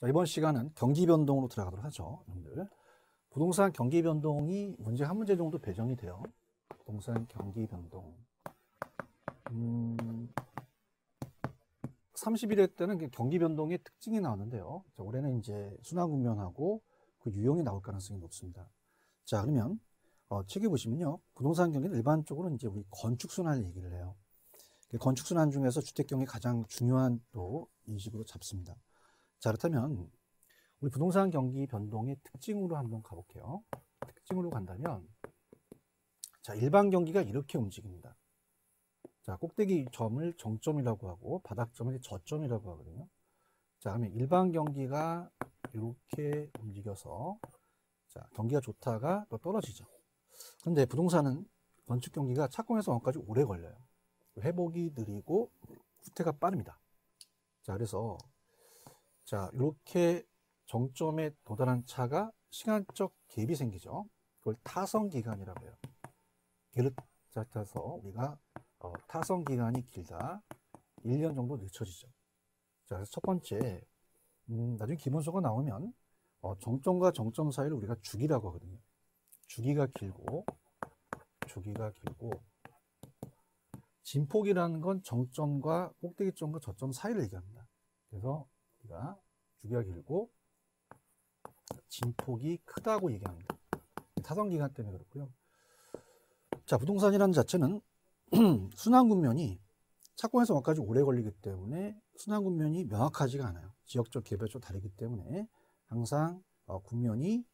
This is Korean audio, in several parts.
자, 이번 시간은 경기 변동으로 들어가도록 하죠. 여러분들. 부동산 경기 변동이 문제 한 문제 정도 배정이 돼요. 부동산 경기 변동. 31회 때는 경기 변동의 특징이 나왔는데요. 자, 올해는 이제 순환 국면하고 그 유형이 나올 가능성이 높습니다. 자, 그러면 책에 보시면요. 부동산 경기는 일반적으로 이제 우리 건축 순환을 얘기를 해요. 건축 순환 중에서 주택 경기 가장 중요한 또 인식으로 잡습니다. 자, 그렇다면 우리 부동산 경기 변동의 특징으로 한번 가볼게요. 특징으로 간다면, 자, 일반 경기가 이렇게 움직입니다. 자, 꼭대기 점을 정점이라고 하고 바닥점을 저점이라고 하거든요. 자, 그러면 일반 경기가 이렇게 움직여서, 자, 경기가 좋다가 또 떨어지죠. 그런데 부동산은 건축 경기가 착공에서 완공까지 오래 걸려요. 회복이 느리고 후퇴가 빠릅니다. 자, 그래서 자, 이렇게 정점에 도달한 차가 시간적 갭이 생기죠. 그걸 타성기간이라고 해요. 걔를 따라서 우리가 타성기간이 길다. 1년 정도 늦춰지죠. 자, 그래서 첫 번째, 나중에 기본소가 나오면 정점과 정점 사이를 우리가 주기라고 하거든요. 주기가 길고 진폭이라는 건 정점과 꼭대기점과 저점 사이를 얘기합니다. 그래서 우리가 주기가 길고 진폭이 크다고 얘기합니다. 타성기간 때문에 그렇고요. 자, 부동산이라는 자체는 순환국면이 착공에서 완까지 오래 걸리기 때문에 순환국면이 명확하지가 않아요. 지역적 개별적 다르기 때문에 항상 국면이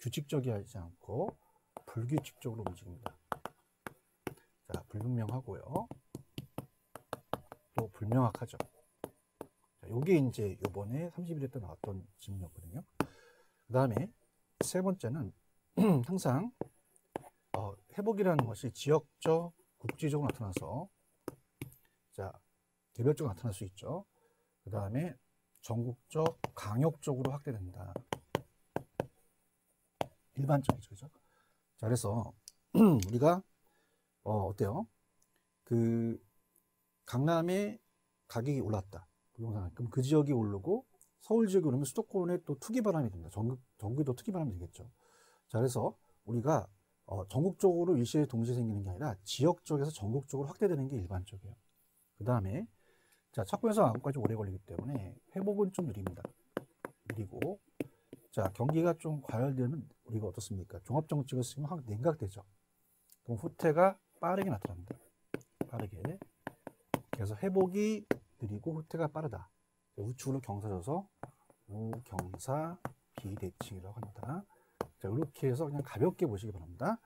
규칙적이지 않고 불규칙적으로 움직입니다. 자, 불분명하고요. 또 불명확하죠. 자, 요게 이제 요번에 31회 때 나왔던 질문이었거든요. 그 다음에 세 번째는 항상 회복이라는 것이 지역적, 국지적으로 나타나서, 자, 개별적으로 나타날 수 있죠. 그 다음에 전국적, 강역적으로 확대된다. 일반적이죠, 그죠? 자, 그래서 우리가 어때요? 그 강남에 가격이 올랐다. 부동산. 그럼 그 지역이 오르고 서울 지역이 오르면 수도권에 또 투기 바람이 된다. 전국에도 투기 바람이 되겠죠. 자, 그래서 우리가 전국적으로 일시에 동시에 생기는 게 아니라 지역 쪽에서 전국적으로 확대되는 게 일반적이에요. 그 다음에 자, 착공에서 완공까지 오래 걸리기 때문에 회복은 좀 느립니다. 느리고, 자, 경기가 좀 과열되면 우리가 어떻습니까? 종합정책을 쓰면 확 냉각되죠. 그럼 후퇴가 빠르게 나타납니다. 빠르게. 그래서 회복이 느리고 후퇴가 빠르다. 우측으로 경사져서 우경사 비대칭이라고 합니다. 자, 이렇게 해서 그냥 가볍게 보시기 바랍니다.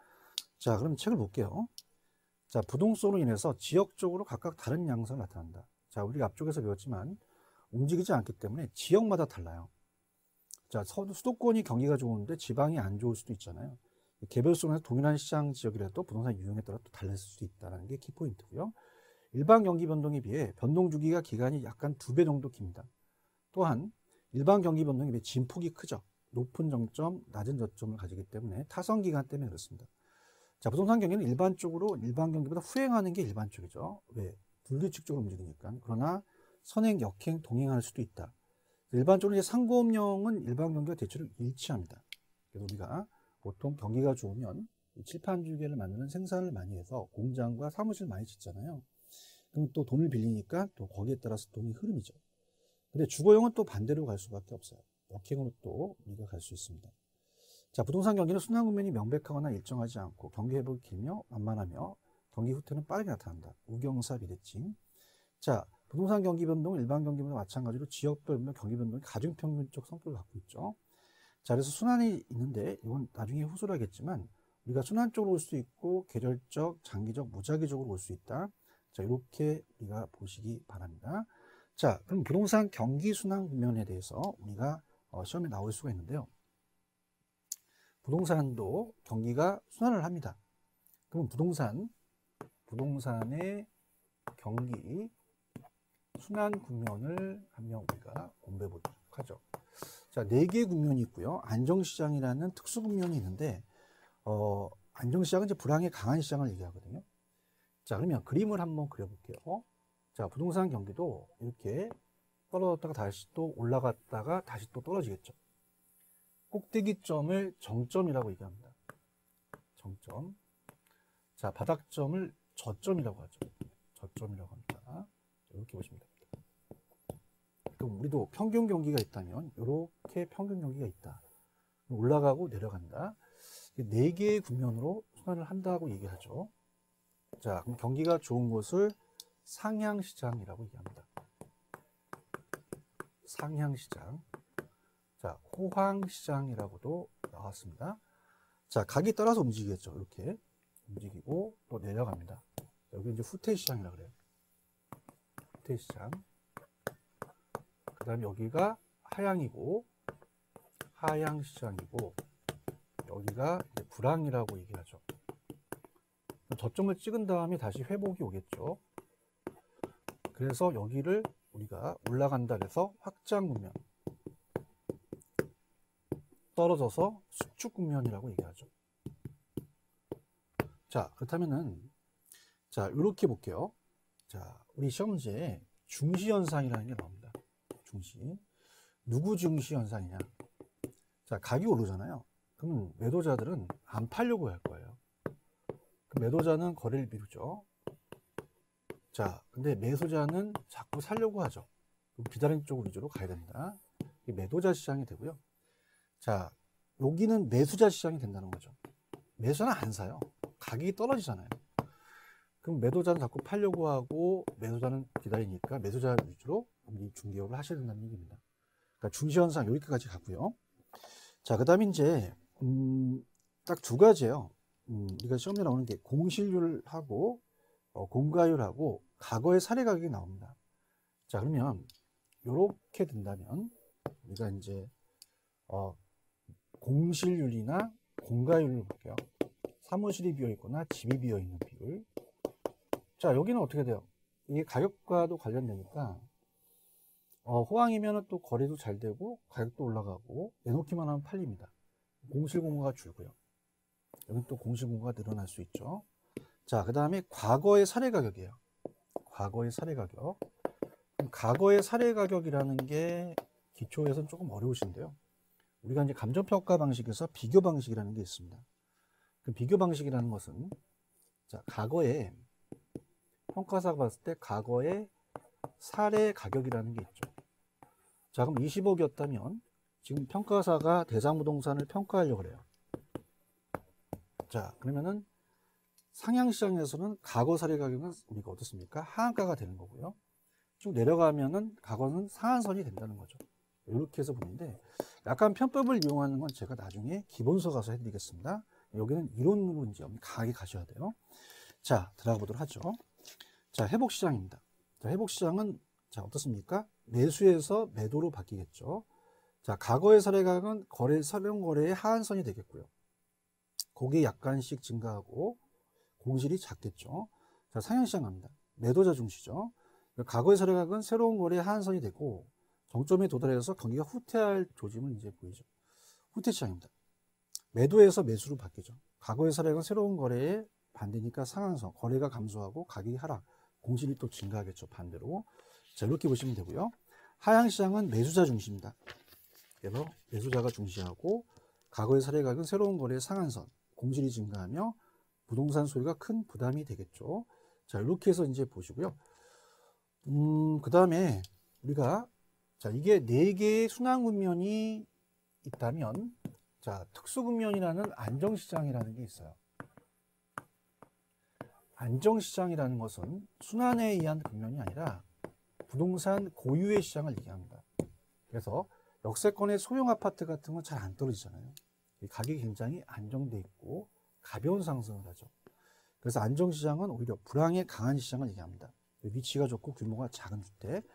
자, 그럼 책을 볼게요. 자, 부동성으로 인해서 지역적으로 각각 다른 양상이 나타난다. 자, 우리가 앞쪽에서 배웠지만 움직이지 않기 때문에 지역마다 달라요. 자, 수도권이 경기가 좋은데 지방이 안 좋을 수도 있잖아요. 개별성에서 동일한 시장 지역이라도 부동산 유형에 따라 또 달릴 수도 있다는 게 키포인트고요. 일반 경기 변동에 비해 변동 주기가 기간이 약간 2배 정도 깁니다. 또한 일반 경기 변동에 비해 진폭이 크죠. 높은 정점, 낮은 저점을 가지기 때문에 타성 기간 때문에 그렇습니다. 자, 부동산 경기는 일반적으로 일반 경기보다 후행하는 게 일반적이죠. 왜? 불규칙적으로 움직이니까. 그러나 선행, 역행, 동행할 수도 있다. 일반적으로 이제 상고업령은 일반 경기와 대체로 일치합니다. 그래서 우리가 보통 경기가 좋으면 칠판주계를 만드는 생산을 많이 해서 공장과 사무실 많이 짓잖아요. 그럼 또 돈을 빌리니까 또 거기에 따라서 돈이 흐름이죠. 근데 주거용은 또 반대로 갈 수밖에 없어요. 역행으로 또 우리가 갈 수 있습니다. 자, 부동산 경기는 순환 국면이 명백하거나 일정하지 않고 경기 회복이 길며 만만하며 경기 후퇴는 빠르게 나타난다. 우경사 비대칭. 자, 부동산 경기 변동은 일반 경기보다 마찬가지로 지역별 경기 변동이 가중평균적 성격을 갖고 있죠. 자, 그래서 순환이 있는데 이건 나중에 후술하겠지만 우리가 순환 쪽으로 올 수 있고 계절적, 장기적, 무작위적으로 올 수 있다. 자, 이렇게 우리가 보시기 바랍니다. 자, 그럼 부동산 경기 순환 국면에 대해서 우리가 시험에 나올 수가 있는데요. 부동산도 경기가 순환을 합니다. 그럼 부동산의 경기 순환 국면을 한번 우리가 공부해 보도록 하죠. 자, 4개의 국면이 있고요. 안정시장이라는 특수 국면이 있는데, 안정시장은 이제 불황에 강한 시장을 얘기하거든요. 자, 그러면 그림을 한번 그려볼게요. 자, 부동산 경기도 이렇게 떨어졌다가 다시 또 올라갔다가 다시 또 떨어지겠죠. 꼭대기점을 정점이라고 얘기합니다. 정점. 자, 바닥점을 저점이라고 하죠. 저점이라고 합니다. 이렇게 보시면 됩니다. 그럼 우리도 평균 경기가 있다면 이렇게 평균 경기가 있다. 올라가고 내려간다. 4개의 국면으로 순환을 한다고 얘기하죠. 자, 그럼 경기가 좋은 곳을 상향시장이라고 얘기합니다. 상향시장. 자, 호황시장이라고도 나왔습니다. 자, 각이 따라서 움직이겠죠. 이렇게 움직이고 또 내려갑니다. 여기 이제 후퇴시장이라고 그래요. 후퇴시장. 그 다음에 여기가 하향이고 하향시장이고 여기가 이제 불황이라고 얘기하죠. 저점을 찍은 다음에 다시 회복이 오겠죠. 그래서 여기를 우리가 올라간다 해서 확장 국면, 떨어져서 수축 국면이라고 얘기하죠. 자, 그렇다면은 자, 이렇게 볼게요. 자, 우리 시험 문제에 중시 현상이라는 게 나옵니다. 중시. 누구 중시 현상이냐? 자, 각이 오르잖아요. 그러면 매도자들은 안 팔려고 할 거예요. 매도자는 거래를 미루죠. 자, 근데 매수자는 자꾸 살려고 하죠. 비다른 쪽 위주로 가야 된다. 이게 매도자 시장이 되고요. 자, 여기는 매수자 시장이 된다는 거죠. 매수자는 안 사요. 가격이 떨어지잖아요. 그럼 매도자는 자꾸 팔려고 하고 매수자는 기다리니까 매수자 위주로 중개업을 하셔야 된다는 얘기입니다. 그러니까 중시현상 여기까지 가고요. 자, 그 다음에 이제 딱 두 가지예요. 우리가 시험에 나오는 게 공실률하고 공가율하고 과거의 사례 가격이 나옵니다. 자, 그러면 이렇게 된다면 우리가 이제 공실률이나 공가율을 볼게요. 사무실이 비어 있거나 집이 비어 있는 비율. 자, 여기는 어떻게 돼요? 이게 가격과도 관련되니까 호황이면 또 거래도 잘 되고 가격도 올라가고 내놓기만 하면 팔립니다. 공실공고가 줄고요. 여기 또 공실공고가 늘어날 수 있죠. 자, 그 다음에 과거의 사례 가격이에요. 과거의 사례 가격. 그럼 과거의 사례 가격이라는 게 기초에서는 조금 어려우신데요. 우리가 이제 감정평가 방식에서 비교 방식이라는 게 있습니다. 그 비교 방식이라는 것은 자, 과거에 평가사가 봤을 때 과거의 사례 가격이라는 게 있죠. 자, 그럼 20억이었다면 지금 평가사가 대상부동산을 평가하려고 그래요. 자, 그러면은 상향시장에서는 과거 사례 가격은 우리가 어떻습니까? 하한가가 되는 거고요. 쭉 내려가면은 과거는 상한선이 된다는 거죠. 이렇게 해서 보는데 약간 편법을 이용하는 건 제가 나중에 기본서 가서 해드리겠습니다. 여기는 이론으로 이제 강하게 가셔야 돼요. 자, 들어가 보도록 하죠. 자, 회복시장입니다. 자, 회복시장은 자, 어떻습니까? 매수에서 매도로 바뀌겠죠. 자, 과거의 사례 가격은 사령 거래의 하한선이 되겠고요. 거기에 약간씩 증가하고 공실이 작겠죠. 자, 상향시장 갑니다. 매도자 중시죠. 과거의 사례 가격은 새로운 거래의 하한선이 되고 정점에 도달해서 경기가 후퇴할 조짐을 이제 보이죠. 후퇴시장입니다. 매도에서 매수로 바뀌죠. 과거의 사례가 새로운 거래에 반대니까 상한선, 거래가 감소하고 가격이 하락, 공실이 또 증가하겠죠. 반대로. 자, 이렇게 보시면 되고요. 하향시장은 매수자 중시입니다. 그래서 매수자가 중시하고 과거의 사례 가격은 새로운 거래의 상한선, 공실이 증가하며 부동산 소유가 큰 부담이 되겠죠. 자, 이렇게 해서 이제 보시고요. 그 다음에 우리가 자, 이게 4개의 순환 국면이 있다면 자, 특수국면이라는 안정시장이라는 게 있어요. 안정시장이라는 것은 순환에 의한 국면이 아니라 부동산 고유의 시장을 얘기합니다. 그래서 역세권의 소형 아파트 같은 건 잘 안 떨어지잖아요. 가격이 굉장히 안정돼 있고 가벼운 상승을 하죠. 그래서 안정시장은 오히려 불황에 강한 시장을 얘기합니다. 위치가 좋고 규모가 작은 주택.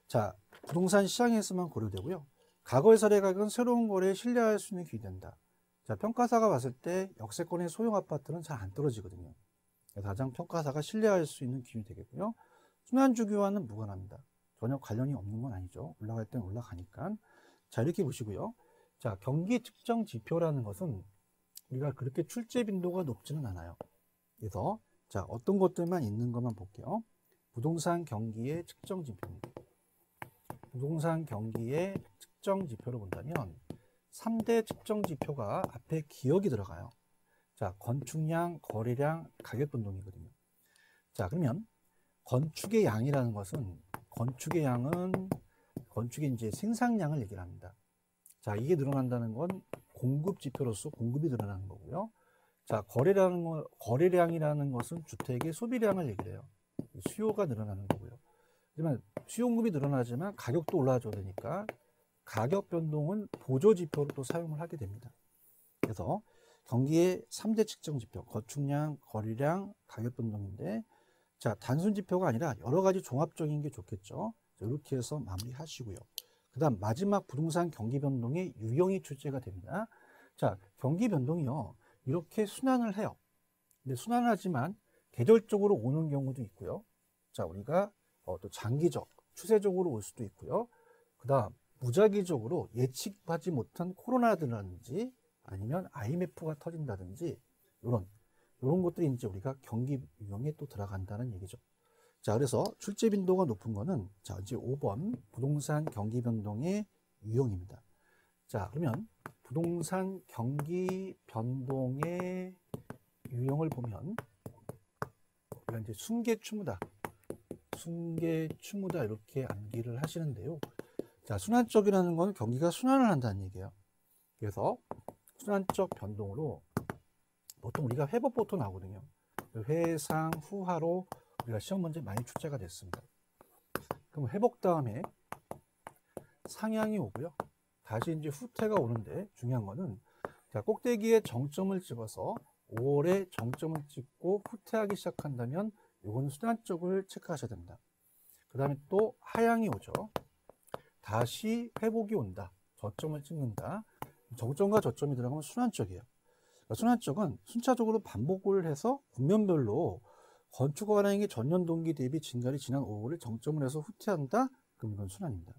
자, 부동산 시장에서만 고려되고요. 과거의 사례 가격은 새로운 거래에 신뢰할 수 있는 기준된다. 자, 평가사가 봤을 때 역세권의 소형 아파트는 잘 안 떨어지거든요. 그래서 가장 평가사가 신뢰할 수 있는 기준이 되겠고요. 순환주기와는 무관합니다. 전혀 관련이 없는 건 아니죠. 올라갈 땐 올라가니까. 자, 이렇게 보시고요. 자, 경기 측정 지표라는 것은 우리가 그렇게 출제 빈도가 높지는 않아요. 그래서 자, 어떤 것들만 있는 것만 볼게요. 부동산 경기의 측정 지표입니다. 부동산 경기의 측정 지표를 본다면 3대 측정 지표가 앞에 기억이 들어가요. 자, 건축량, 거래량, 가격 변동이거든요. 자, 그러면 건축의 양이라는 것은 건축의 양은 건축의 이제 생산량을 얘기를 합니다. 자, 이게 늘어난다는 건 공급 지표로서 공급이 늘어나는 거고요. 자, 거래량이라는 것은 주택의 소비량을 얘기를 해요. 수요가 늘어나는 거고요. 하지만 수요 공급이 늘어나지만 가격도 올라줘야 되니까 가격 변동은 보조 지표로 또 사용을 하게 됩니다. 그래서 경기의 3대 측정 지표, 건축량, 거래량, 가격 변동인데, 자, 단순 지표가 아니라 여러 가지 종합적인 게 좋겠죠. 이렇게 해서 마무리하시고요. 그 다음 마지막 부동산 경기 변동의 유형이 출제가 됩니다. 자, 경기 변동이요, 이렇게 순환을 해요. 근데 순환하지만 계절적으로 오는 경우도 있고요. 자, 우리가 또 장기적, 추세적으로 올 수도 있고요. 그 다음 무작위적으로 예측하지 못한 코로나라든지 아니면 IMF가 터진다든지 이런 것들이 이제 우리가 경기 유형에 또 들어간다는 얘기죠. 자, 그래서 출제 빈도가 높은 거는 자, 이제 5번 부동산 경기 변동의 유형입니다. 자, 그러면 부동산 경기 변동의 유형을 보면 우리가 이제 순계추무다 이렇게 암기를 하시는데요. 자, 순환적이라는 건 경기가 순환을 한다는 얘기예요. 그래서 순환적 변동으로 보통 우리가 회복부터 나오거든요. 회상 후하로 우리가 시험 문제 많이 출제가 됐습니다. 그럼 회복 다음에 상향이 오고요. 다시 이제 후퇴가 오는데 중요한 거는 자, 꼭대기에 정점을 찍어서 5월에 정점을 찍고 후퇴하기 시작한다면 이건 순환적을 체크하셔야 됩니다. 그 다음에 또 하향이 오죠. 다시 회복이 온다. 저점을 찍는다. 정점과 저점이 들어가면 순환적이에요. 그러니까 순환적은 순차적으로 반복을 해서 국면별로 건축 관행의 전년 동기 대비 증가율이 지난 5월을 정점을 해서 후퇴한다. 그럼 이건 순환입니다.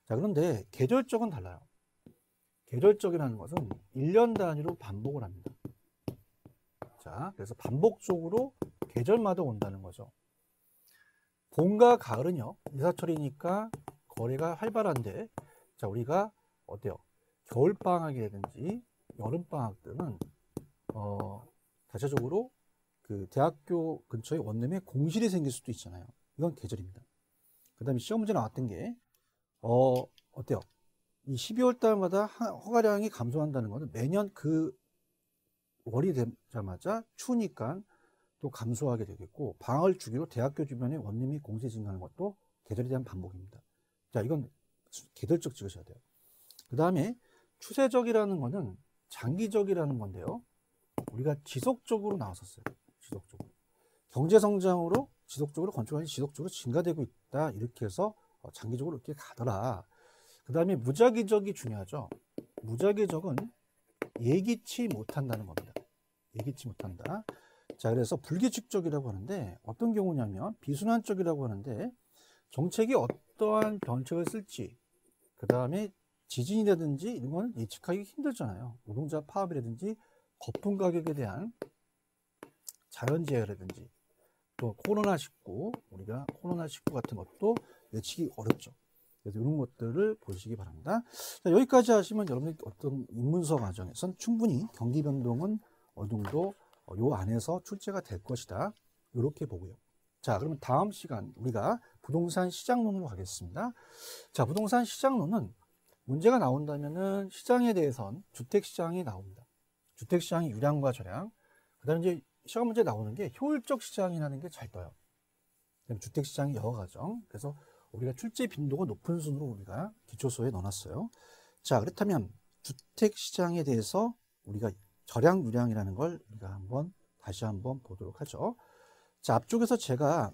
자, 그런데 계절적은 달라요. 계절적이라는 것은 1년 단위로 반복을 합니다. 자, 그래서 반복적으로 계절마다 온다는 거죠. 봄과 가을은요, 이사철이니까 거래가 활발한데, 자, 우리가 어때요? 겨울방학이라든지 여름방학 때는 대체적으로 그 대학교 근처에 원룸에 공실이 생길 수도 있잖아요. 이건 계절입니다. 그 다음에 시험 문제 나왔던 게 어때요? 이 12월 달마다 허가량이 감소한다는 것은 매년 그 월이 되자마자 추우니까 또 감소하게 되겠고, 방학을 주기로 대학교 주변에 원룸이 공실이 증가하는 것도 계절에 대한 반복입니다. 자, 이건 계절적 찍으셔야 돼요. 그 다음에 추세적이라는 것은 장기적이라는 건데요. 우리가 지속적으로 나왔었어요. 지속적으로. 경제성장으로 지속적으로 건축량이 지속적으로 증가되고 있다. 이렇게 해서 장기적으로 이렇게 가더라. 그 다음에 무작위적이 중요하죠. 무작위적은 예기치 못한다는 겁니다. 예기치 못한다. 자, 그래서 불규칙적이라고 하는데 어떤 경우냐면 비순환적이라고 하는데 정책이 어떠한 정책을 쓸지, 그 다음에 지진이라든지 이런 건 예측하기 힘들잖아요. 노동자 파업이라든지 거품 가격에 대한 자연재해라든지 또 코로나19, 우리가 코로나19 같은 것도 예측이 어렵죠. 그래서 이런 것들을 보시기 바랍니다. 자, 여기까지 하시면 여러분이 어떤 입문서 과정에선 충분히 경기 변동은 어느 정도 요 안에서 출제가 될 것이다. 이렇게 보고요. 자, 그러면 다음 시간 우리가 부동산 시장론으로 가겠습니다. 자, 부동산 시장론은 문제가 나온다면은 시장에 대해선 주택시장이 나옵니다. 주택시장의 유량과 저량. 그 다음에 이제 시험 문제 나오는 게 효율적 시장이라는 게 잘 떠요. 주택시장의 여러 과정. 그래서 우리가 출제 빈도가 높은 순으로 우리가 기초소에 넣어놨어요. 자, 그렇다면 주택시장에 대해서 우리가 저량, 유량이라는 걸 우리가 다시 한번 보도록 하죠. 자, 앞쪽에서 제가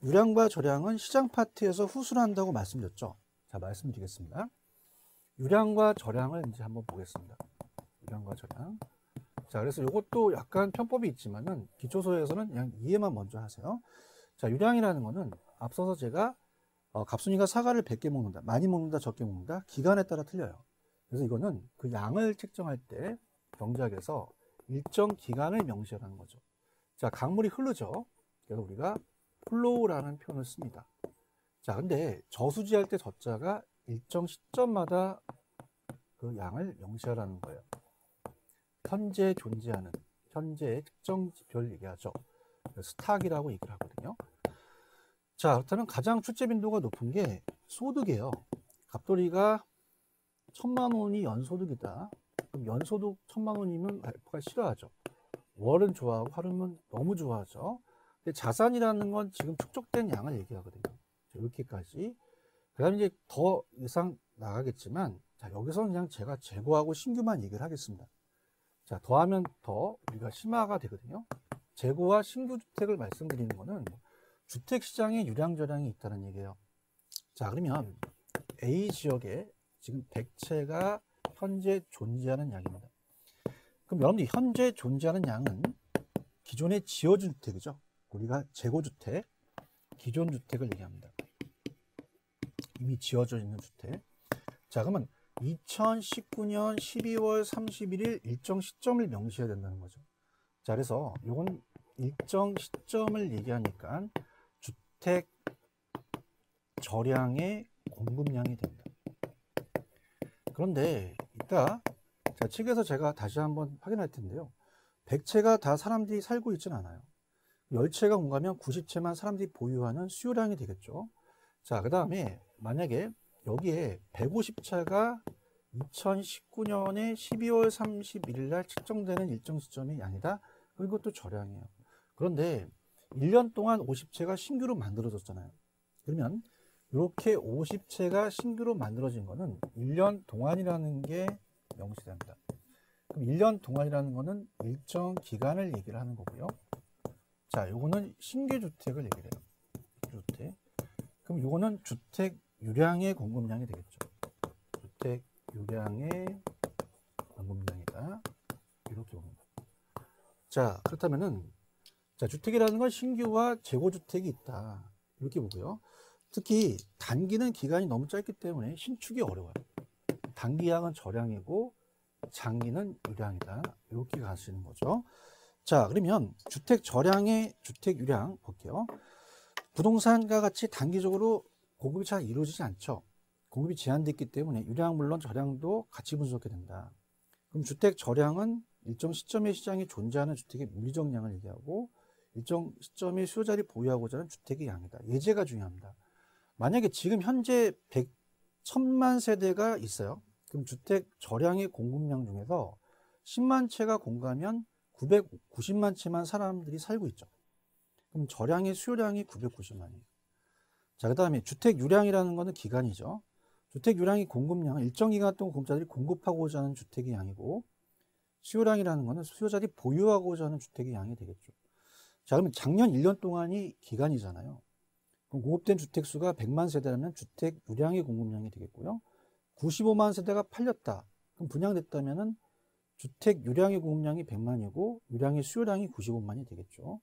유량과 저량은 시장 파트에서 후순한다고 말씀드렸죠. 자, 말씀드리겠습니다. 유량과 저량을 이제 한번 보겠습니다. 유량과 저량. 자, 그래서 이것도 약간 편법이 있지만은 기초소에서는 그냥 이해만 먼저 하세요. 자, 유량이라는 거는 앞서서 제가 갑순이가 사과를 100개 먹는다, 많이 먹는다, 적게 먹는다, 기간에 따라 틀려요. 그래서 이거는 그 양을 측정할 때 경작에서 일정 기간을 명시하는 거죠. 자, 강물이 흐르죠. 그래서 우리가 플로우라는 표현을 씁니다. 자, 근데 저수지할 때 저자가 일정 시점마다 그 양을 명시하라는 거예요. 현재 존재하는, 현재의 특정 지표를 얘기하죠. 스탁이라고 얘기를 하거든요. 자, 그렇다면 가장 출제 빈도가 높은 게 소득이에요. 갑돌이가 1,000만 원이 연소득이다. 그럼 연소득 1,000만 원이면 알파가 싫어하죠. 월은 좋아하고 하루는 너무 좋아하죠. 근데 자산이라는 건 지금 축적된 양을 얘기하거든요. 이렇게까지. 그 다음에 이제 더 이상 나가겠지만, 자, 여기서는 그냥 제가 재고하고 신규만 얘기를 하겠습니다. 자, 더하면 더 우리가 심화가 되거든요. 재고와 신규 주택을 말씀드리는 거는 주택시장에 유량저량이 있다는 얘기예요. 자, 그러면 A 지역에 지금 100채가 현재 존재하는 양입니다. 그럼 여러분들이 현재 존재하는 양은 기존에 지어준 주택이죠. 우리가 재고주택, 기존 주택을 얘기합니다. 이미 지어져 있는 주택. 자, 그러면 2019년 12월 31일 일정 시점을 명시해야 된다는 거죠. 자, 그래서 이건 일정 시점을 얘기하니까 주택 저량의 공급량이 됩니다. 그런데 이따 자, 책에서 제가 다시 한번 확인할 텐데요. 100채가 다 사람들이 살고 있지는 않아요. 10채가 공가면 90채만 사람들이 보유하는 수요량이 되겠죠. 자, 그 다음에 만약에 여기에 150채가 2019년에 12월 31일 날 측정되는 일정 시점이 아니다. 그럼 이것도 저량이에요. 그런데 1년 동안 50채가 신규로 만들어졌잖아요. 그러면 이렇게 50채가 신규로 만들어진 거는 1년 동안이라는 게 명시됩니다. 그럼 1년 동안이라는 거는 일정 기간을 얘기를 하는 거고요. 자, 요거는 신규 주택을 얘기를 해요. 주택. 그럼 요거는 주택 유량의 공급량이 되겠죠. 주택 유량의 공급량이다. 이렇게 봅니다. 자, 그렇다면은 자, 주택이라는 건 신규와 재고주택이 있다. 이렇게 보고요. 특히 단기는 기간이 너무 짧기 때문에 신축이 어려워요. 단기양은 저량이고 장기는 유량이다. 이렇게 가시는 거죠. 자, 그러면 주택 저량의 주택 유량 볼게요. 부동산과 같이 단기적으로 공급이 잘 이루어지지 않죠. 공급이 제한됐기 때문에 유량 물론 저량도 같이 분석해야 된다. 그럼 주택 저량은 일정 시점의 시장에 존재하는 주택의 물리적량을 얘기하고 일정 시점의 수요자를 보유하고자 하는 주택의 양이다. 예제가 중요합니다. 만약에 지금 현재 1,000만 세대가 있어요. 그럼 주택 저량의 공급량 중에서 10만 채가 공가면 990만 채만 사람들이 살고 있죠. 그럼 저량의 수요량이 990만이에요. 자, 그 다음에 주택 유량이라는 것은 기간이죠. 주택 유량의 공급량은 일정 기간 동안 공급자들이 공급하고자 하는 주택의 양이고 수요량이라는 것은 수요자들이 보유하고자 하는 주택의 양이 되겠죠. 자, 그러면 작년 1년 동안이 기간이잖아요. 그럼 공급된 주택 수가 100만 세대라면 주택 유량의 공급량이 되겠고요. 95만 세대가 팔렸다. 그럼 분양됐다면은 주택 유량의 공급량이 100만이고 유량의 수요량이 95만이 되겠죠.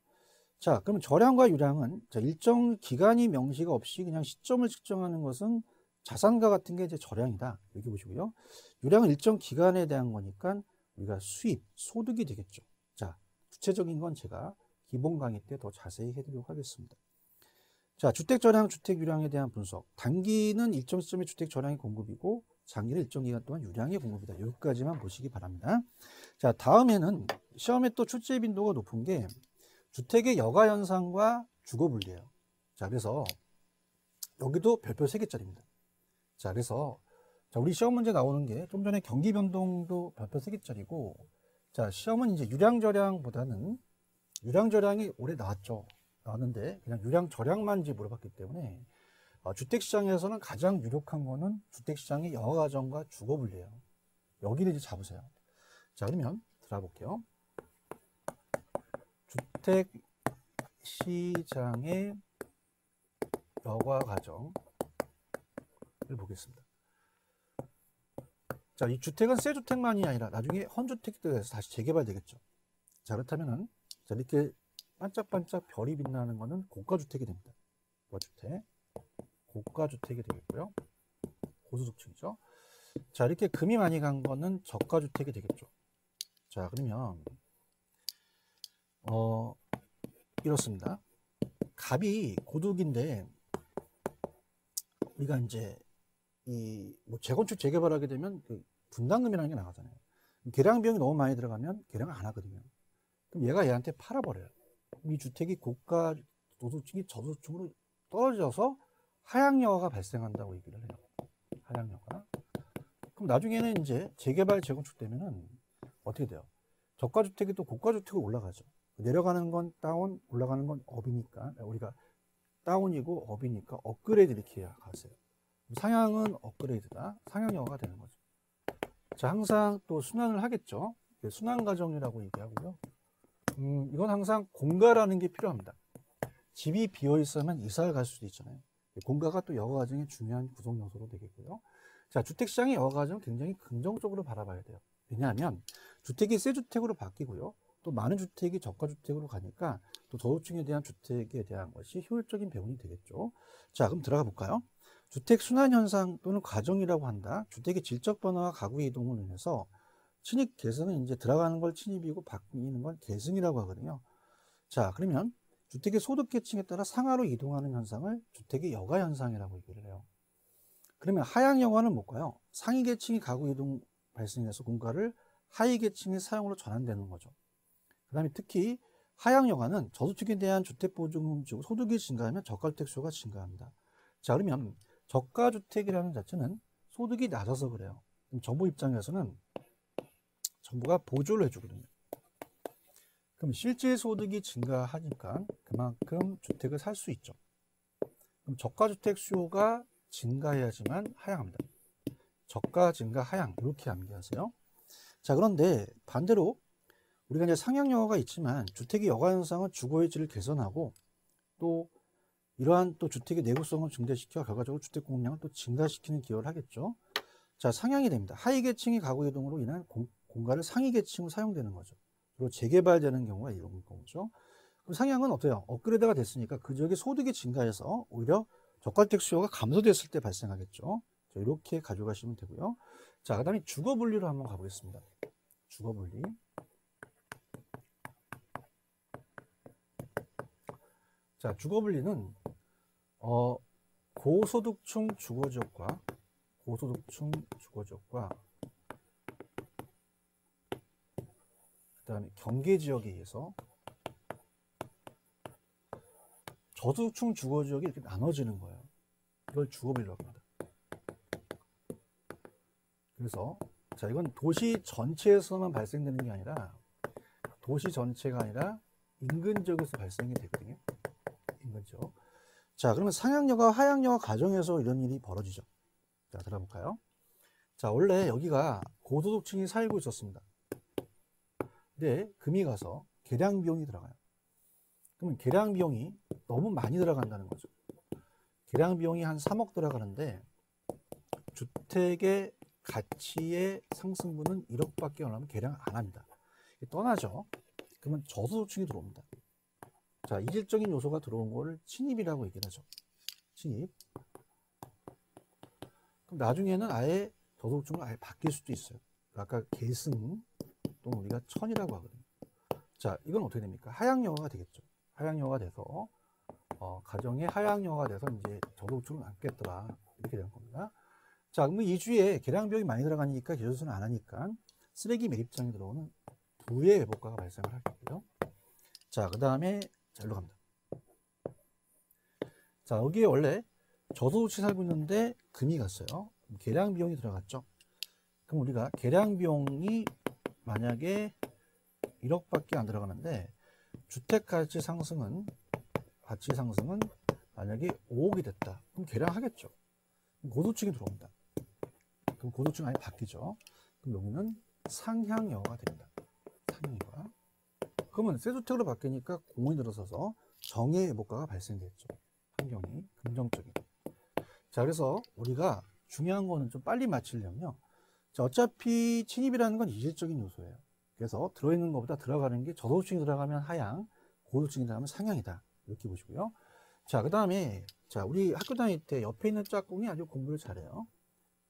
자, 그러면 저량과 유량은 자, 일정 기간이 명시가 없이 그냥 시점을 측정하는 것은 자산과 같은 게 이제 저량이다. 이렇게 보시고요. 유량은 일정 기간에 대한 거니까 우리가 수입, 소득이 되겠죠. 자, 구체적인 건 제가 기본 강의 때 더 자세히 해드리도록 하겠습니다. 자, 주택 저량, 주택 유량에 대한 분석. 단기는 일정 시점의 주택 저량의 공급이고 장기는 일정 기간 동안 유량의 공급이다. 여기까지만 보시기 바랍니다. 자, 다음에는 시험에 또 출제 빈도가 높은 게 주택의 여가 현상과 주거 분리예요. 자, 그래서 여기도 별표 3개짜리입니다. 자, 그래서 자, 우리 시험 문제 나오는 게 좀 전에 경기 변동도 별표 3개짜리고 자, 시험은 이제 유량 저량보다는 유량 저량이 올해 나왔는데 그냥 유량 저량만 이제 물어봤기 때문에 주택시장에서는 가장 유력한 거는 주택시장의 여가정과 주거 분리예요. 여기를 이제 잡으세요. 자, 그러면 들어가 볼게요. 주택시장의 여가가정을 보겠습니다. 자, 이 주택은 새 주택만이 아니라 나중에 헌주택도 해서 다시 재개발되겠죠. 자, 그렇다면은 자, 이렇게 반짝반짝 별이 빛나는 거는 고가주택이 됩니다. 고가주택이 되겠고요. 고소득층이죠. 자, 이렇게 금이 많이 간 거는 저가주택이 되겠죠. 자, 그러면 이렇습니다. 갑이 고득인데 우리가 이제 뭐 재건축 재개발하게 되면 그 분담금이라는 게 나가잖아요. 계량 비용이 너무 많이 들어가면 계량을 안 하거든요. 그럼 얘가 얘한테 팔아버려요. 이 주택이 고가 노후층이 저소득층으로 떨어져서 하향여가가 발생한다고 얘기를 해요. 하향여가. 그럼 나중에는 이제 재개발 재건축 되면은 어떻게 돼요? 저가주택이 또 고가주택으로 올라가죠. 내려가는 건 다운, 올라가는 건 업이니까 우리가 다운이고 업이니까 업그레이드 이렇게 가세요. 상향은 업그레이드다. 상향여가가 되는 거죠. 자, 항상 또 순환을 하겠죠. 순환 과정이라고 얘기하고요. 이건 항상 공가라는 게 필요합니다. 집이 비어 있으면 이사를 갈 수도 있잖아요. 공가가 또 여가 과정의 중요한 구성 요소로 되겠고요. 자, 주택시장의 여가 과정은 굉장히 긍정적으로 바라봐야 돼요. 왜냐하면 주택이 새 주택으로 바뀌고요. 또 많은 주택이 저가 주택으로 가니까 또 저소득층에 대한 주택에 대한 것이 효율적인 배분이 되겠죠. 자, 그럼 들어가 볼까요? 주택 순환 현상 또는 과정이라고 한다. 주택의 질적 변화와 가구 이동을 인해서 침입 계승은 이제 들어가는 걸 침입이고 바뀌는 건 계승이라고 하거든요. 자, 그러면 주택의 소득 계층에 따라 상하로 이동하는 현상을 주택의 여가 현상이라고 얘기를 해요. 그러면 하향 여가는 뭘까요? 상위 계층이 가구 이동 발생해서 공가를 하위 계층의 사용으로 전환되는 거죠. 그 다음에 특히 하향 여가는 저소득층에 대한 주택 보증금 지고 소득이 증가하면 저가주택 수요가 증가합니다. 자, 그러면 저가주택이라는 자체는 소득이 낮아서 그래요. 정부 입장에서는 정부가 보조를 해주거든요. 그럼 실제 소득이 증가하니까 그만큼 주택을 살 수 있죠. 그럼 저가주택 수요가 증가해야지만 하향합니다. 저가 증가 하향 이렇게 암기하세요. 자, 그런데 반대로 우리가 이제 상향여가가 있지만 주택의 여가 현상은 주거의 질을 개선하고 또 이러한 또 주택의 내구성을 증대시켜 결과적으로 주택 공급량을 또 증가시키는 기여를 하겠죠. 자, 상향이 됩니다. 하위 계층의 가구 이동으로 인한 공가를 상위 계층으로 사용되는 거죠. 그리고 재개발되는 경우가 이런 거죠. 그럼 상향은 어때요? 업그레이드가 됐으니까 그 지역의 소득이 증가해서 오히려 저가주택 수요가 감소됐을 때 발생하겠죠. 자, 이렇게 가져가시면 되고요. 자, 그 다음에 주거 분리로 한번 가보겠습니다. 주거 분리. 자, 주거 분리는 고소득층 주거지역과 그 다음에 경계지역에 의해서 저소득층 주거지역이 이렇게 나눠지는 거예요. 이걸 주거분리라고 합니다. 그래서 자, 이건 도시 전체에서만 발생되는 게 아니라 도시 전체가 아니라 인근 지역에서 발생이 되거든요. 인근 지역. 자, 그러면 상향여가, 하향여가 과정에서 이런 일이 벌어지죠. 자, 들어볼까요? 자, 원래 여기가 고소득층이 살고 있었습니다. 근데 금이 가서 계량 비용이 들어가요. 그러면 계량 비용이 너무 많이 들어간다는 거죠. 계량 비용이 한 3억 들어가는데 주택의 가치의 상승분은 1억밖에 안 하면 계량 안 합니다. 떠나죠. 그러면 저소득층이 들어옵니다. 자, 이질적인 요소가 들어온 거를 침입이라고 얘기를 하죠. 침입. 그럼 나중에는 아예 저소득층으로 아예 바뀔 수도 있어요. 아까 계승 또는 우리가 천이라고 하거든요. 자, 이건 어떻게 됩니까? 하향여가가 되겠죠. 하향여가가 돼서 가정의 하향여가가 돼서 이제 저소득층을 남겠더라 이렇게 되는 겁니다. 자, 그러면 이 주에 계량 비용이 많이 들어가니까 기존수는 안 하니까 쓰레기 매입장에 들어오는 부의 외복가가 발생을 하겠고요. 자, 그 다음에 자, 일로 갑니다. 자, 여기에 원래 저소득층이 살고 있는데 금이 갔어요. 계량 비용이 들어갔죠. 그럼 우리가 계량 비용이 만약에 1억밖에 안 들어가는데 주택 가치 상승은 만약에 5억이 됐다. 그럼 계량하겠죠. 고소득층이 들어옵니다. 그럼 고소득층 아예 바뀌죠. 그럼 여기는 상향여가가 됩니다. 상향여가. 그러면 새 주택으로 바뀌니까 공원이 들어서서 정의 회복가가 발생됐죠. 환경이 긍정적인. 자, 그래서 우리가 중요한 거는 좀 빨리 맞추려면요. 자, 어차피 침입이라는 건 이질적인 요소예요. 그래서 들어있는 것보다 들어가는 게 저소득층이 들어가면 하향, 고소득층이 들어가면 상향이다. 이렇게 보시고요. 자, 그 다음에 자, 우리 학교 다닐 때 옆에 있는 짝꿍이 아주 공부를 잘해요.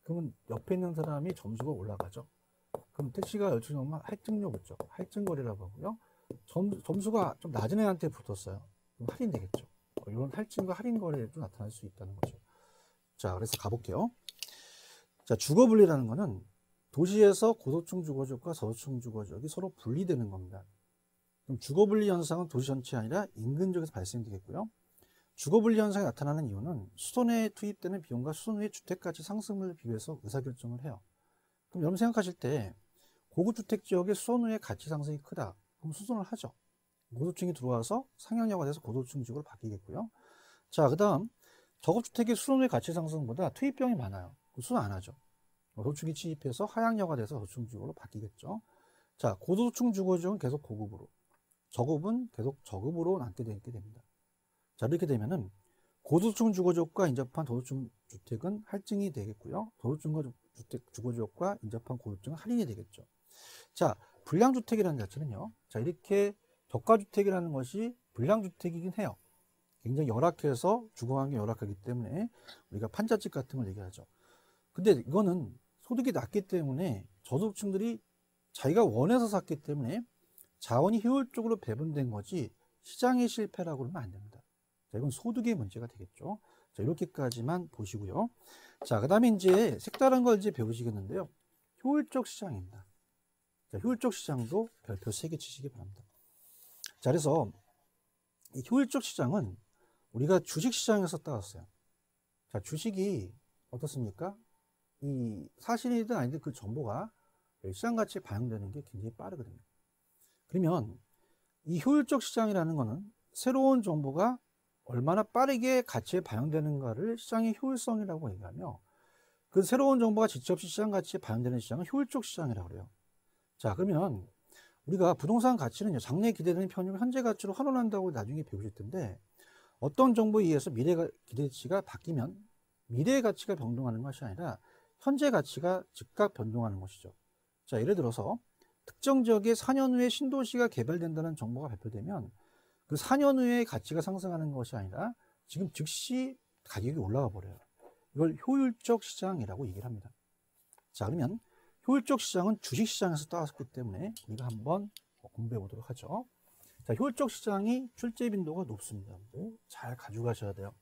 그러면 옆에 있는 사람이 점수가 올라가죠. 그럼 택시가 열심히 오면 할증료 붙죠. 할증거리라고 하고요. 점수가 좀 낮은 애한테 붙었어요. 그럼 할인되겠죠. 이런 할증과 할인거래도 나타날 수 있다는 거죠. 자, 그래서 가볼게요. 자, 주거분리라는 거는 도시에서 고소득 주거지역과 저소득 주거지역이 서로 분리되는 겁니다. 그럼 주거분리 현상은 도시 전체가 아니라 인근 지역에서 발생되겠고요. 주거분리 현상이 나타나는 이유는 수도내에 투입되는 비용과 수도 내 주택가치 상승률을 비교해서 의사결정을 해요. 그럼 여러분 생각하실 때 고급주택 지역의 수도내 가치 상승이 크다. 그럼 수선을 하죠. 고소득층이 들어와서 상향료가 돼서 고소득층 지역으로 바뀌겠고요. 자, 그 다음 저급주택의 수도내 가치 상승보다 투입 비용이 많아요. 수선 안 하죠. 고소득층이 침입해서 하향료가 돼서 저소득층 지역으로 바뀌겠죠. 자, 고소득층 주거지역은 계속 고급으로, 저급은 계속 저급으로 남게 됩니다. 자, 이렇게 되면은 고소득층 주거지역과 인접한 저소득층 주택은 할증이 되겠고요. 저소득층 주거지역과 인접한 고소득층은 할인이 되겠죠. 자, 불량주택이라는 자체는요. 자, 이렇게 저가주택이라는 것이 불량주택이긴 해요. 굉장히 열악해서 주거환경이 열악하기 때문에 우리가 판자집 같은 걸 얘기하죠. 근데 이거는 소득이 낮기 때문에 저소득층들이 자기가 원해서 샀기 때문에 자원이 효율적으로 배분된 거지 시장의 실패라고 그러면 안 됩니다. 자, 이건 소득의 문제가 되겠죠. 자, 이렇게까지만 보시고요. 자, 그 다음에 이제 색다른 걸 이제 배우시겠는데요. 효율적 시장입니다. 자, 효율적 시장도 별표 3개 치시기 바랍니다. 자, 그래서 이 효율적 시장은 우리가 주식시장에서 따왔어요. 자, 주식이 어떻습니까? 이 사실이든 아니든 그 정보가 시장 가치에 반영되는 게 굉장히 빠르거든요. 그러면 이 효율적 시장이라는 거는 새로운 정보가 얼마나 빠르게 가치에 반영되는가를 시장의 효율성이라고 얘기하며, 그 새로운 정보가 지체 없이 시장 가치에 반영되는 시장은 효율적 시장이라고 그래요. 자, 그러면 우리가 부동산 가치는요, 장래에 기대되는 편익을 현재 가치로 환원한다고 나중에 배우실 텐데, 어떤 정보에 의해서 미래 기대치가 바뀌면 미래의 가치가 변동하는 것이 아니라 현재 가치가 즉각 변동하는 것이죠. 자, 예를 들어서 특정 지역에 4년 후에 신도시가 개발된다는 정보가 발표되면 그 4년 후에 가치가 상승하는 것이 아니라 지금 즉시 가격이 올라가 버려요. 이걸 효율적 시장이라고 얘기를 합니다. 자, 그러면 효율적 시장은 주식시장에서 따왔기 때문에 우리가 한번 공부해 보도록 하죠. 자, 효율적 시장이 출제 빈도가 높습니다. 잘 가져가셔야 돼요.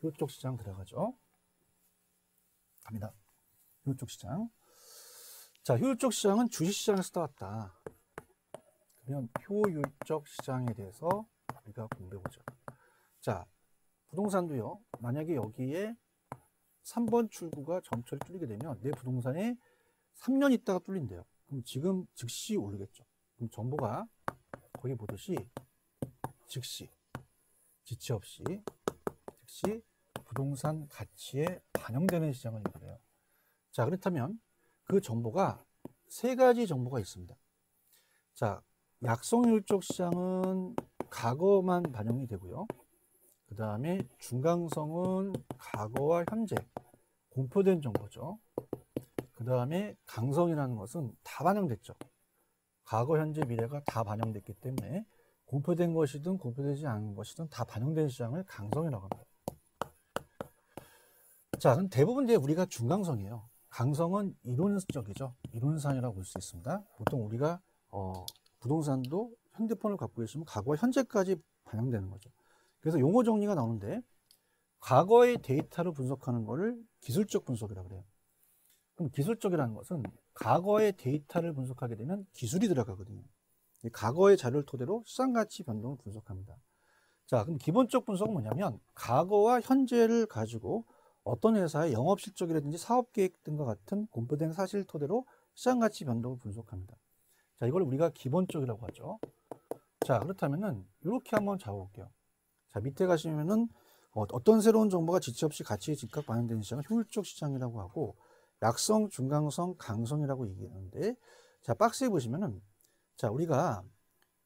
효율적 시장 들어가죠. 갑니다. 효율적 시장. 자, 효율적 시장은 주식시장에서 따왔다. 그러면 효율적 시장에 대해서 우리가 공부해 보죠. 자, 부동산도요. 만약에 여기에 3번 출구가 점철이 뚫리게 되면 내 부동산에 3년 있다가 뚫린대요. 그럼 지금 즉시 오르겠죠. 그럼 정보가 거기 보듯이 즉시, 지체 없이 즉시 부동산 가치에 반영되는 시장을 얘기해요. 자, 그렇다면 그 정보가 세 가지 정보가 있습니다. 자, 약성효율적 시장은 과거만 반영이 되고요. 그 다음에 중강성은 과거와 현재 공표된 정보죠. 그 다음에 강성이라는 것은 다 반영됐죠. 과거, 현재, 미래가 다 반영됐기 때문에 공표된 것이든 공표되지 않은 것이든 다 반영된 시장을 강성이라고 합니다. 자, 그럼 대부분 이제 우리가 중강성이에요. 강성은 이론적이죠. 이론상이라고 볼 수 있습니다. 보통 우리가 부동산도 핸드폰을 갖고 계시면 과거와 현재까지 반영되는 거죠. 그래서 용어 정리가 나오는데 과거의 데이터를 분석하는 것을 기술적 분석이라고 그래요. 그럼 기술적이라는 것은 과거의 데이터를 분석하게 되면 기술이 들어가거든요. 과거의 자료를 토대로 시장가치 변동을 분석합니다. 자, 그럼 기본적 분석은 뭐냐면 과거와 현재를 가지고 어떤 회사의 영업실적이라든지 사업계획 등과 같은 공표된 사실 토대로 시장가치 변동을 분석합니다. 자, 이걸 우리가 기본적이라고 하죠. 자, 그렇다면은 이렇게 한번 잡아볼게요. 자, 밑에 가시면은 어떤 새로운 정보가 지체 없이 가치에 즉각 반영되는 시장을 효율적 시장이라고 하고, 약성, 중강성, 강성이라고 얘기하는데, 자, 박스에 보시면은, 자, 우리가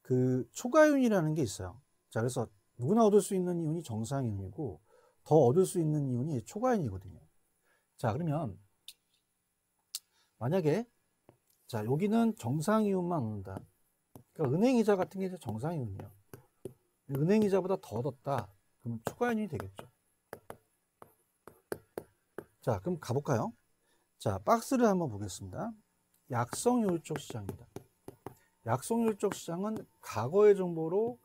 그 초과이윤이라는 게 있어요. 자, 그래서 누구나 얻을 수 있는 이윤이 정상이윤이고, 더 얻을 수 있는 이윤이 초과이윤이거든요. 자, 그러면 만약에 자, 여기는 정상이윤만 얻는다. 그러니까 은행이자 같은 게 이제 정상이윤이에요. 은행이자보다 더 얻었다. 그럼 초과이윤이 되겠죠. 자, 그럼 가볼까요? 자, 박스를 한번 보겠습니다. 약성효율적 시장입니다. 약성효율적 시장은 과거의 정보로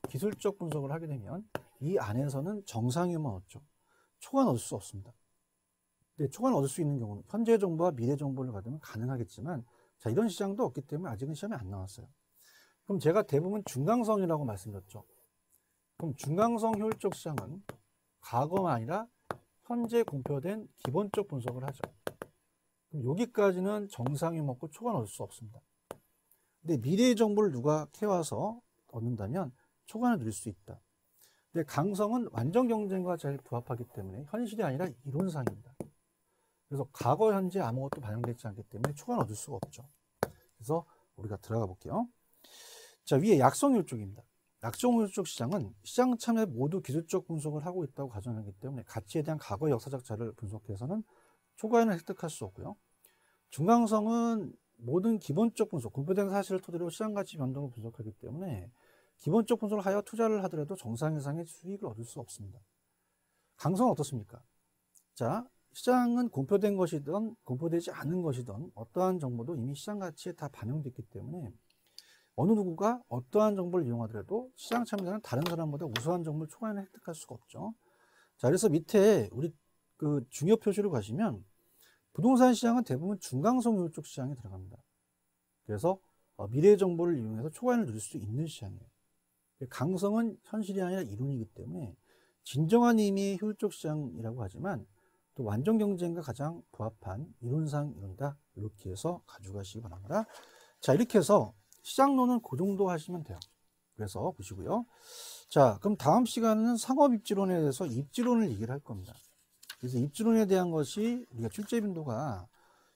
기술적 분석을 하게 되면 이 안에서는 정상이윤만 얻죠. 초과는 얻을 수 없습니다. 근데 초과는 얻을 수 있는 경우는 현재 정보와 미래 정보를 가지면 가능하겠지만, 자, 이런 시장도 없기 때문에 아직은 시험에 안 나왔어요. 그럼 제가 대부분 중강성이라고 말씀드렸죠. 그럼 중강성 효율적 시장은 과거가 아니라 현재 공표된 기본적 분석을 하죠. 그럼 여기까지는 정상이 먹고 초과는 얻을 수 없습니다. 근데 미래의 정보를 누가 캐와서 얻는다면 초과는 누릴 수 있다. 근데 강성은 완전 경쟁과 잘 부합하기 때문에 현실이 아니라 이론상입니다. 그래서 과거, 현재 아무것도 반영되지 않기 때문에 초과는 얻을 수가 없죠. 그래서 우리가 들어가 볼게요. 자, 위에 약성효율 쪽입니다. 약성효율 쪽 시장은 시장 참여 모두 기술적 분석을 하고 있다고 가정하기 때문에 가치에 대한 과거 역사적 자료를 분석해서는 초과에는 획득할 수 없고요. 중강성은 모든 기본적 분석, 공표된 사실을 토대로 시장 가치 변동을 분석하기 때문에 기본적 분석을 하여 투자를 하더라도 정상 이상의 수익을 얻을 수 없습니다. 강성은 어떻습니까? 자, 시장은 공표된 것이든 공표되지 않은 것이든 어떠한 정보도 이미 시장 가치에 다 반영됐기 때문에 어느 누구가 어떠한 정보를 이용하더라도 시장 참여자는 다른 사람보다 우수한 정보를 초과에는 획득할 수가 없죠. 자, 그래서 밑에 우리 그 중요 표시를 가시면 부동산 시장은 대부분 중강성 효율적 시장에 들어갑니다. 그래서 미래 정보를 이용해서 초과이익을 누릴 수 있는 시장이에요. 강성은 현실이 아니라 이론이기 때문에 진정한 의미의 효율적 시장이라고 하지만 또 완전 경쟁과 가장 부합한 이론상 이론이다. 이렇게 해서 가져가시기 바랍니다. 자, 이렇게 해서 시장론은 그 정도 하시면 돼요. 그래서 보시고요. 자, 그럼 다음 시간은 상업 입지론에 대해서 입지론을 얘기를 할 겁니다. 그래서 입지론에 대한 것이 우리가 출제 빈도가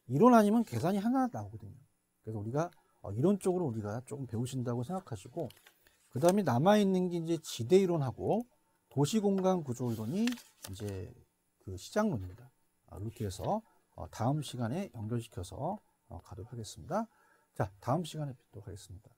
이론 아니면 계산이 하나 나오거든요. 그래서 우리가 이론 쪽으로 우리가 조금 배우신다고 생각하시고, 그 다음에 남아있는 게 이제 지대 이론하고 도시공간 구조 이론이 이제 그 시장론입니다. 이렇게 해서 다음 시간에 연결시켜서 가도록 하겠습니다. 자, 다음 시간에 뵙도록 하겠습니다.